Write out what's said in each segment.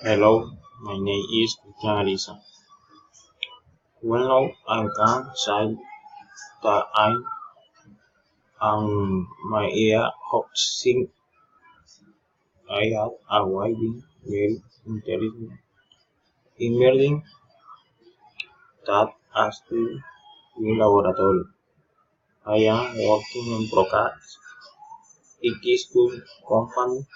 Hello, my name is Christian Arisa. Well, now I can say that I am my ear hoaxing. I had a wide, very intelligent, emerging that as to in laboratory. I am working in Procast. It is good company.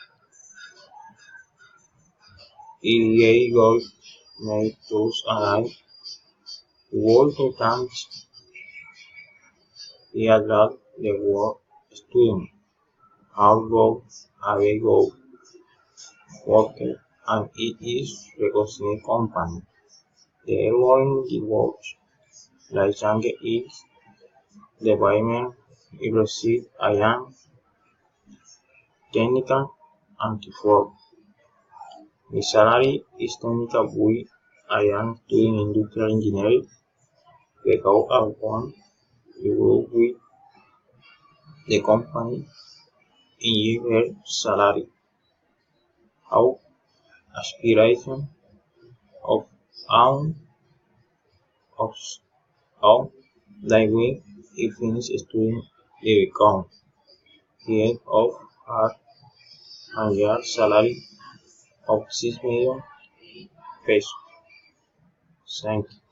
EDA gold made tools and I work the times. He had the work student. How go, I go working and it is recognized company. The airline works license is the payment it received I am technical anti-fraud. My salary is technical we I am studying industrial engineering because I want to work with the company in year salary. How aspiration of own of of like we if finish studying the become the end of her annual salary of 6 million pesos. Thank you.